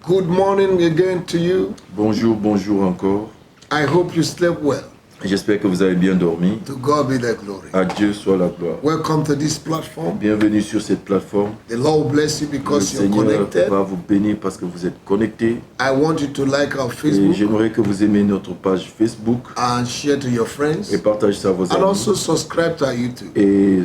Good morning again to you. Bonjour, bonjour encore. I hope you slept well. J'espère que vous avez bien dormi. To God be the glory. À Dieu soit la gloire. Welcome to this platform. Bienvenue sur cette plateforme. The Lord bless you Le because you're Seigneur connected. va vous bénir parce que vous êtes connectés. I want you to like our Et Facebook j'aimerais que vous aimiez notre page Facebook and share to your friends. et partagez ça à vos And amis. also subscribe to our YouTube. Et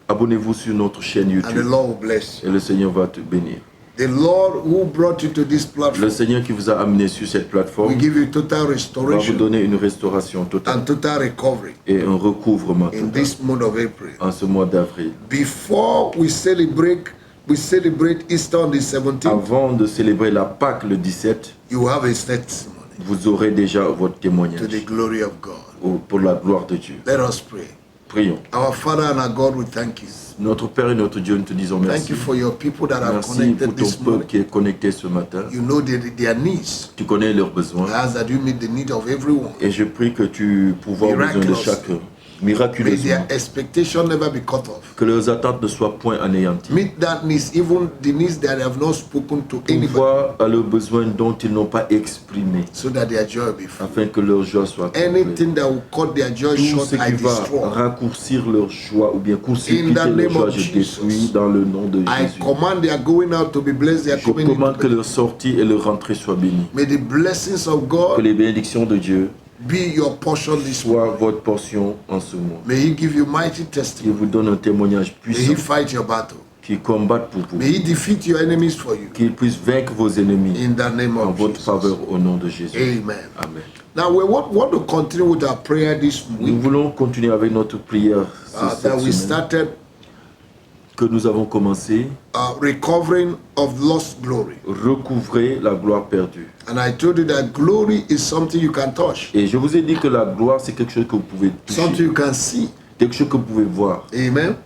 abonnez-vous sur notre chaîne And the YouTube. Lord will bless you. Et le Seigneur va te bénir. The Lord who brought you to this Le platform Seigneur qui vous a amené sur cette plateforme will give you total va vous restoration donner une restauration and totale total recovery et un recouvrement in total this month of April. en ce mois d'avril. Before we celebrate Easter on the 17th, Avant de célébrer la Pâque le 17, you have a testimony vous aurez déjà votre to témoignage the glory of God. pour la gloire de Dieu. Let us pray. Prions. Our Father and our God, we thank you. Notre Père et notre Dieu, nous te disons Thank merci. you for your people that are Merci connected pour ton this peuple morning. qui est connecté ce matin. You know their needs. Tu connais leurs I besoins. ask that you meet the need of everyone. Et je prie que tu pourvoies aux besoins de Miraculously. chacun. May Miraculeusement. their expectation never be cut off. Que leurs attentes ne soient point anéanties. Meet that needs, even the needs that have not spoken to anybody, Pourvoie à leurs besoins dont ils n'ont pas exprimé. so that their joy will be full. Afin que leur joie soit complète. Anything that will cut their joy Tout short, ce I qui va destroy. raccourcir leur joie ou bien In court-circuiter the leur name joie, of je Jesus. détruis dans le nom de I Jésus. command their going out to be blessed, their Je coming in to commande be que blessed. leur sortie et leur rentrée soient bénies. May the blessings of Que God les bénédictions de Dieu be your portion this soient morning. votre portion en ce mois. May He give you mighty Qui testimony. vous donne un témoignage May He puissant, fight your battle. qui combatte pour vous, May He defeat your enemies for you. qu'il puisse vaincre vos ennemis In the name en of votre Jesus. faveur au nom de Jésus. Amen. Amen. Now we want to continue with our prayer this Nous week voulons continuer avec notre prière cette that we semaine started que nous avons commencé, recovering of lost glory. recouvrer la gloire perdue. And I told you that glory is something you can touch, Et je vous ai dit que la gloire, c'est quelque chose que vous pouvez something toucher, you can see. quelque chose que vous pouvez voir. Amen.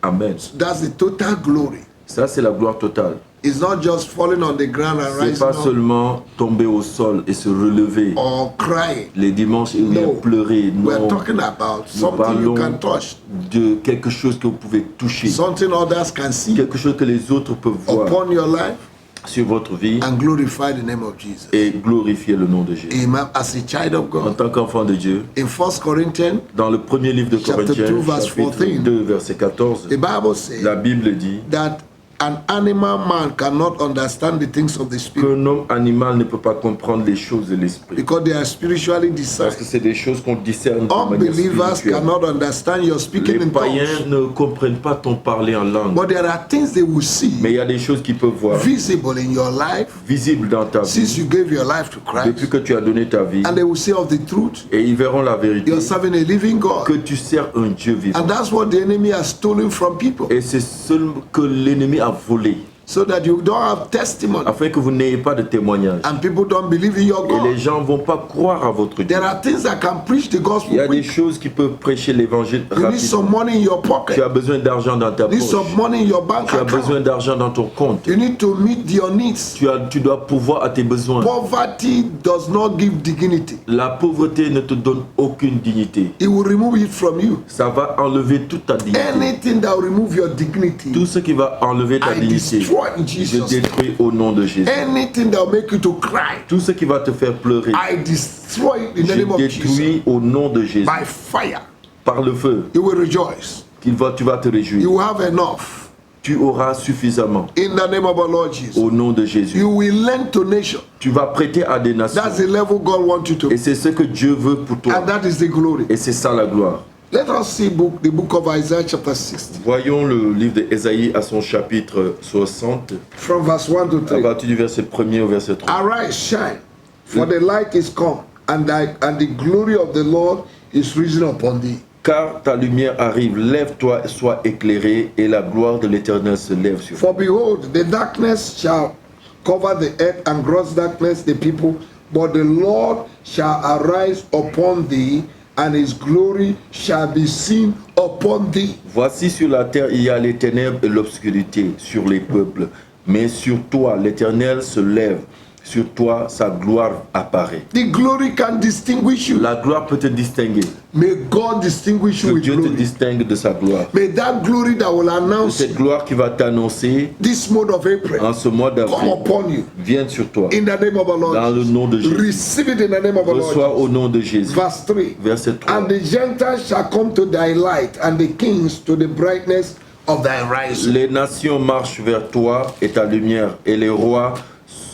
Amen. That's the total glory. Ça, c'est la gloire totale. It's not just falling on the ground and C'est rising pas up seulement tomber au sol et se relever or crying. les dimanches et No. pleurer. We're Non, talking about nous something you parlons can touch, de quelque chose que vous pouvez toucher, something others can see quelque chose que les autres peuvent voir upon your life sur votre vie and glorify the name of Jesus. et glorifier le nom de Jésus. Amen. As a child of En God. tant qu'enfant de Dieu, In 1 Corinthians, dans le premier livre de Chapter Corinthiens, 2, verse chapitre 14, 2, verset 14, the Bible says la Bible dit that an animal man cannot understand the things of the spirit qu'un homme animal ne peut pas comprendre les choses de l'esprit. because they are spiritually Parce que discerned. c'est des choses qu'on discerne de manière Unbelievers spirituelle. cannot understand your speaking Les in païens tongues, ne comprennent pas ton parler en langue. but there are things they will see Mais il y a des choses qu'ils peuvent voir, visible in your life visibles dans ta since vie, you gave your life to depuis Christ, que tu as donné ta vie. and they will say of the truth Et ils verront la vérité, you're serving a living que God, tu sers un Dieu vivant. and that's what the enemy has stolen from people, Et c'est seul que l'ennemi a volé, so that you don't have testimony afin que vous n'ayez pas de témoignage. and people don't believe in your Et les God. gens ne vont pas croire à votre Dieu. There are things that can preach the Il y gospel a des quick. choses qui peuvent prêcher l'évangile You need some rapidement. money in your Tu as pocket. besoin d'argent dans ta You need poche. some money in your bank Tu as besoin account. d'argent dans ton compte. You need to meet your needs. Tu dois pouvoir à tes besoins. Poverty does not give dignity. La pauvreté ne te donne aucune dignité. It will remove it from you. Ça va enlever toute ta dignité. Anything that will remove your dignity, Tout ce qui va enlever ta I dignité, destroy in je Jesus' name. détruis au nom de Jésus. Anything that will make you to cry, Tout ce qui va te faire pleurer, I destroy it in the je name of Jesus. détruis au nom de Jésus. By fire, Par le feu, you will rejoice. tu vas te You réjouir. will have enough. Tu auras suffisamment In the name of our Lord Jesus. au nom de Jésus. You will lend to nations. Tu vas prêter à des nations. That's the level God wants you to Et be. c'est ce que Dieu veut pour toi. And that is the glory. Et c'est ça la gloire. Let us see the book of Isaiah chapter 60. Voyons le livre d'Ésaïe à son chapitre 60, From verse 1 to à 3. partir du verset 1er au verset 3. Arise, shine, for the light is come, and the glory of the Lord is risen upon thee. Car ta lumière arrive, lève-toi, sois éclairé, et la gloire de l'Éternel se lève sur toi. For behold, the darkness shall cover the earth, and gross darkness the people, but the Lord shall arise upon thee, and his glory shall be seen upon thee. Voici sur la terre il y a les ténèbres et l'obscurité sur les peuples, mais sur toi l'Éternel se lève, sur toi, sa gloire apparaît. The glory can distinguish you. La gloire peut te distinguer. May God distinguish you Que with Dieu te glory. distingue de sa gloire. May that glory that will announce Cette gloire qui va t'annoncer this month of April en ce mois come d'avril upon you. vienne sur toi. In the name of the Dans Lord. le nom de Jésus. Receive it in the name of the Reçois Lord. au nom de Jésus. Verse 3. Verset 3. And the Gentiles shall come to thy light, and the kings to the brightness of thy rising. Les nations marchent vers toi et ta lumière, et les rois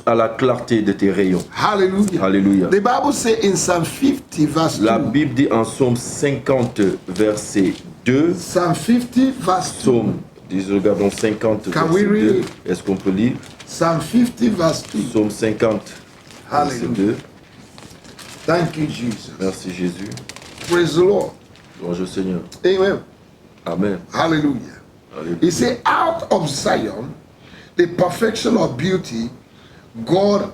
à la clarté de tes rayons. Hallelujah. Alléluia. The Bible says in Psalm 50 verse 2. La Bible dit en Psaume 50, verset 2. Psalm 50 verse 2. Psaume, regardons 50, Can we verset read 2. it? Est-ce qu'on peut lire? Psalm 50 verse 2. Psaume 50, verset Hallelujah. 2. Thank you, Jesus. Merci Jésus. Praise the Lord. Louange au Seigneur. Amen. Amen. Hallelujah. Alléluia. He said, out of Zion, the perfection of beauty, God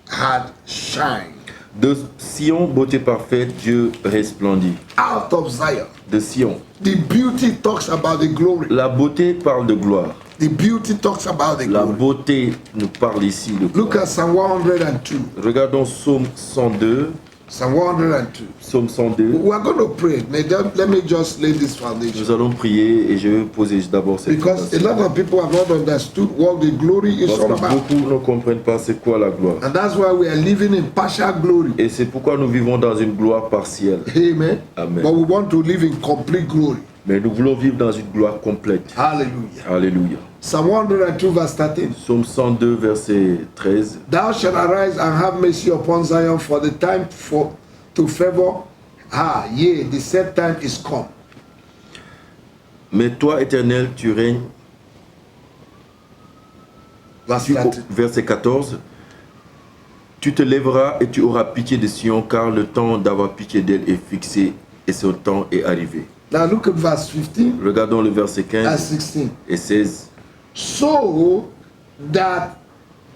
had shined. De Sion, beauté parfaite, Dieu resplendit. Out of Zion. De Sion. The beauty talks about the glory. La beauté parle de gloire. The beauty talks about the La glory. beauté nous parle ici de Look gloire. at Psalm 102. Regardons Psaume 102. Psalm 102. Psaume 102. We are going to pray. Let me just lay this foundation. Nous allons prier et je vais poser d'abord cette Because a fondation. lot of people have not understood what the glory is Parce all que about. beaucoup ne comprennent pas c'est quoi la gloire. And that's why we are living in partial glory. Et c'est pourquoi nous vivons dans une gloire partielle. Amen. Amen. But we want to live in complete glory. Mais nous voulons vivre dans une gloire complète. Hallelujah. Alléluia. Psalm 102 verse 13. Psaume 102, verset 13. Thou shalt arise and have mercy upon Zion, for the time to favor her, yea, the set time is come. Mais toi, Éternel, tu règnes. Verse Tu- 13. verset 14. Tu te lèveras et tu auras pitié de Sion, car le temps d'avoir pitié d'elle est fixé et son temps est arrivé. Now look at verse 15 Regardons le verset and 15 16. et 16.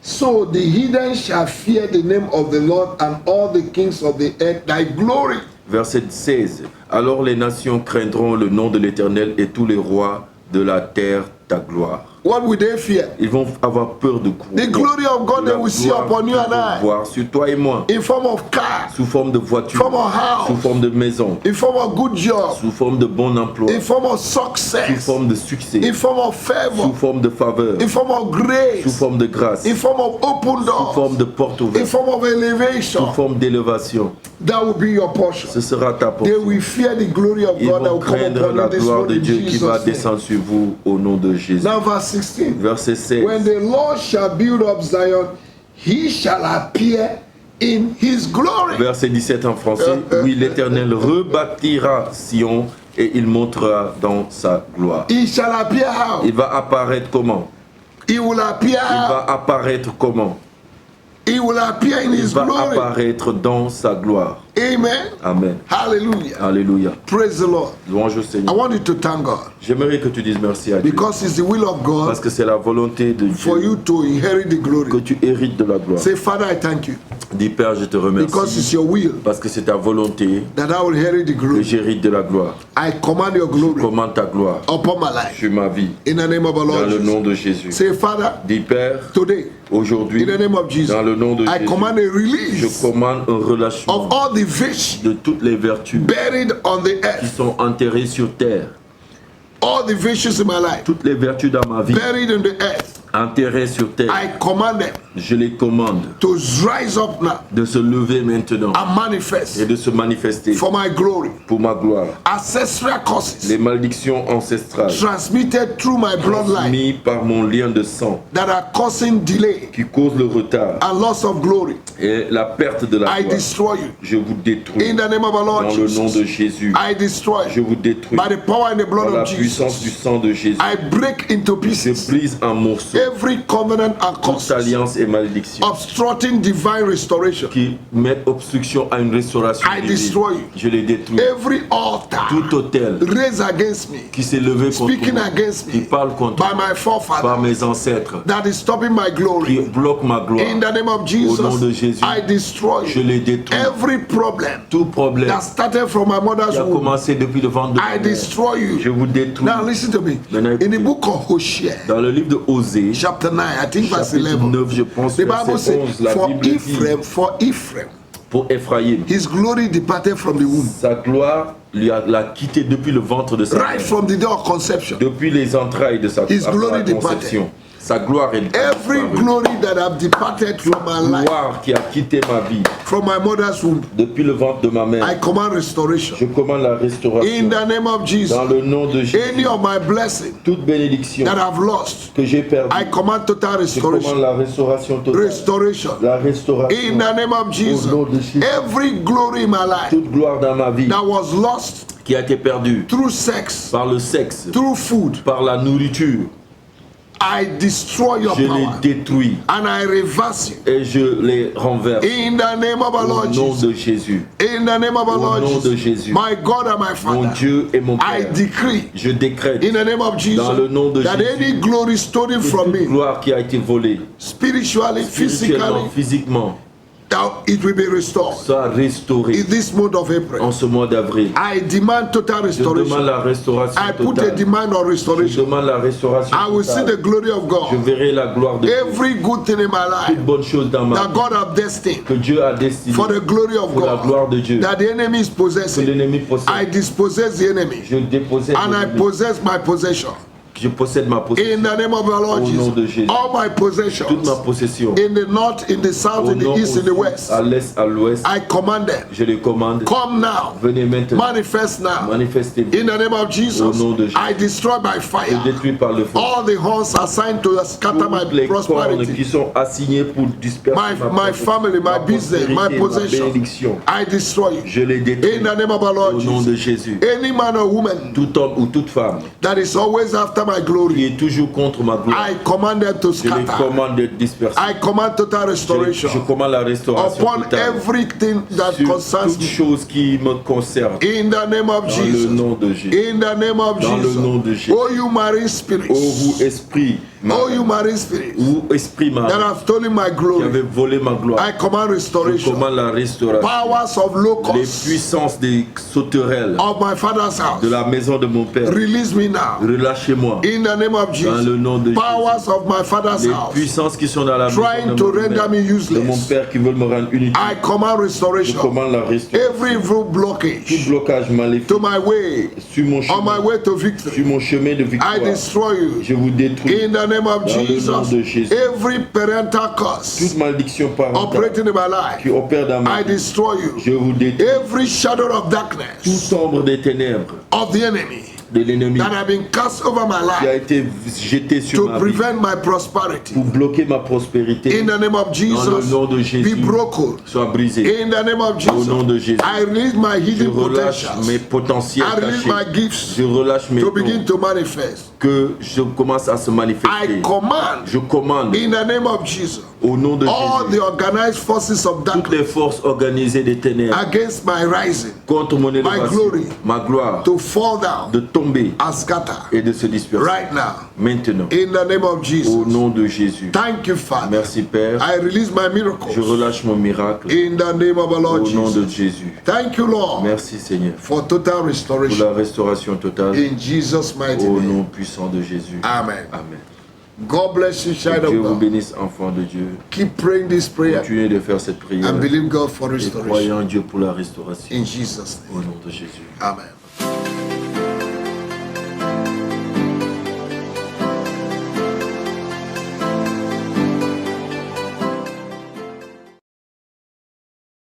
So the heathen shall fear the name of the Lord, and all the kings of the earth thy glory. Verset 16. Alors les nations craindront le nom de l'Éternel et tous les rois de la terre ta gloire. What will they fear? Ils vont avoir peur de quoi? The glory of God they La will see gloire upon you qu'ils and vont I, voir sur toi et moi, in form of car, sous forme de voiture, form of house, sous forme de maison, in form of good job, sous forme de bon emploi, in form of sous success, forme de succès, in form of sous favor, forme de faveur, in form of sous grace, forme de grâce, in form of open sous doors, forme de porte in ouverte, form of sous elevation. forme d'élévation. That will be your portion. Ce sera ta They portion. will fear the glory of Ils God that vont will come craindre upon la you this gloire de morning in Dieu qui va Jesus' name. descendre sur vous au nom de Jésus. Now verse 16. Verset 16. When the Lord shall build up Zion, he shall appear in his glory. Verset 17 en français. Oui, l'Éternel rebâtira Sion et il montera dans sa gloire. He shall appear how? Il va apparaître comment? He will appear Il how? va apparaître comment? He will appear in Il his va glory. apparaître dans sa gloire. Amen. Amen. Hallelujah. Alléluia. Praise the Lord. Louange au I Seigneur. want you to thank God J'aimerais que tu dises merci à Dieu. because it's the will of Parce God que c'est la volonté de for Dieu you to inherit the que glory. tu hérites de la gloire. Say, Father, I thank you Dis Père, je te because it's remercie your will parce que c'est ta volonté that I will inherit the que glory. j'hérite de la gloire. I command your glory Commande ta gloire upon my life sur ma vie. in the name of the Dans Lord le Jesus. nom de Jésus. Say, Father, Dis Père, today, aujourd'hui, in the name of Jesus, dans le nom de I Jésus, command a je release commande un relâchement of all the virtue de toutes les vertus buried on the qui earth, sont enterrées sur terre. all the virtues in my life Toutes les vertus dans ma vie buried in the earth. enterrées sur terre. I command them Je les commande to rise up now de se lever maintenant and manifest et de se manifester for my glory. pour ma gloire. Ancestral causes Les malédictions ancestrales transmitted through my bloodline mis par mon lien de sang that are causing delay qui causent le retard and loss of glory, et la perte de la I gloire. destroy you. Je vous détruis In the name of the Lord dans le nom de Jesus, Jésus. I destroy Je you. vous détruis By the power and the par blood la of puissance du Jesus, sang de Jésus. I break into Je pieces brise en morceaux every covenant and toute causes alliance et malédiction obstructing divine restoration. qui mettent obstruction à une restauration I divine. destroy you. Je les détruis. Every altar Tout autel raised against me, qui s'est levé contre speaking moi, against qui me parle contre by moi, my par forefathers, mes ancêtres, that is stopping my qui glory. bloquent ma gloire. In the name of Au nom de Jesus, Jésus, I destroy je you. les détruis. Every problem Tout problème that started from my mother's qui a womb, commencé depuis le ventre de ma I mère, destroy je you. vous détruis. Now listen to me. Maintenant, In the book of Hosea, Dans le livre de Osée, chapter 9, I think verse chapitre 11, 9, je 11, The Bible verset 11, says, la for Bible dit, Ephraim, pour Ephraïm, his glory departed from the womb. sa gloire l'a quitté depuis le ventre de sa Right mère, from the day of conception. depuis les entrailles de sa His glory après la conception. Sa gloire est Every disparue. glory that have departed from my life, Gloire qui a quitté ma vie from my mother's womb, depuis le ventre de ma mère. I command restoration. Je commande la In restauration the name of Jesus, dans le nom de Jésus. any of my blessing Toute bénédiction that I've lost, que j'ai perdue, I command total je commande restoration. la restauration totale. Restoration. La restauration. In the name of Au Jesus, nom de Jésus. every glory in my life Toute gloire dans ma vie that was lost qui a été perdue through sex, par le sexe, through food, par la nourriture, I destroy your je les power détruis and I reverse you. et je les renverse. In the name of our Au Lord nom Jesus. de Jésus. In the name of our Au Lord nom de Jesus. Jésus. My God and my Mon Father. Dieu et mon I Père, decree je décrète in the name of Jesus dans le nom de that Jésus any glory stolen que from toute me, gloire qui a été volée, spiritually, spirituellement, physically, physiquement, that it will be restored. soit restaurée In this month of April, en ce mois d'avril. I demand total Je demande restoration. la restauration I put a totale. demand on Je restoration. demande la restauration I will see totale. the glory of Je God. verrai la gloire de Dieu. Every good thing in my Toute life bonne chose dans ma that vie God have destined que Dieu a destiné for the glory of pour la God, gloire de Dieu, that the enemy is que possessing, l'ennemi I possède. dispossess the enemy Je dépossède and I l'ennemi. possess my possession. Je possède ma possession. In the name of our Lord Au nom de Jesus, Jésus. all my Toute possessions ma possession. in the north, in the south, Au in the nord, east, au in the sud, west, à l'est, à l'ouest, I command them, je les commande. come now, Venez maintenant. manifest now. Manifestez-vous. In the name of Jesus, Au nom de Jésus. I destroy by Je fire détruis par le feu. all the horns assigned to scatter my Toutes les cornes qui prosperity, sont assignées pour disperser my family, my business, my prospérité, possession. bénédiction. I destroy you. Je les détruis In the name of our au Lord nom de Jesus. Jésus. Any man or woman Tout homme ou toute femme that is always after my qui glory, est toujours contre ma gloire, I command them to je les scatter. commande de disperser. I command total Je restoration commande la restauration upon totale everything that sur concerns toute me. chose qui me concerne. In the name of Dans le Jesus. nom de Jésus. In the name of Dans le nom de Jesus. Jésus. Oh, you marine Ô spirits. vous esprit, Oh, you marine spirits ou esprit that marin have stolen my qui glory. avait volé ma gloire, I command je restoration. commande la restauration. Powers of Les locusts puissances des sauterelles of my father's house. de la maison de mon père, Release me now. relâchez-moi. In the name of Dans Jesus. le nom de Jésus. Powers of my father's Les house. puissances qui sont dans la Trying maison to de mon render père, me de useless. mon père qui veulent me rendre inutile, I command je restoration. commande la restauration. Every evil Tout blockage blocage maléfique to my way, sur mon on my chemin, way to victory, sur mon chemin de I victoire, destroy you. je vous détruis. In the name of Dans le nom Jesus, de Jésus. every parental curse Toute malédiction parentale operating in my life, qui opère dans ma I vie, destroy you. je vous détruis. Every shadow of darkness Toute ombre des ténèbres of the enemy de l'ennemi that have been cast over my qui a life été jeté sur to ma vie prevent my prosperity, pour bloquer ma prospérité, in the name of dans le Jesus, nom de be Jésus, broken. soit brisé. In the name of Au nom de Jesus, Jésus, I release my je hidden relâche mes potentials. potentiels I release my cachés. gifts Je relâche mes to dons begin to manifest. que je commence à se I manifester. command Je commande in the name of Jesus au nom de all Jésus the organized forces of toutes darkness les forces organisées des ténèbres against my rising contre mon élévation, glory ma gloire, to fall down de tomber and scatter et de se disperser. right now Maintenant, in the name of au Jesus. nom de Jésus. Thank you, Father. Merci Père. I release my Je miracles relâche mon miracle in the name of our Lord au nom de Jesus. Jésus. Thank you, Lord, Merci Seigneur for total pour restoration la restauration totale in Jesus' mighty au name. nom puissant de Jésus. Amen. Amen. God bless you, child Dieu of vous God. bénisse, enfant de Dieu. Keep praying this prayer Continuez de faire cette prière and believe God for et croyez restoration en Dieu pour la restauration in Jesus' au name. nom de Jésus. Amen.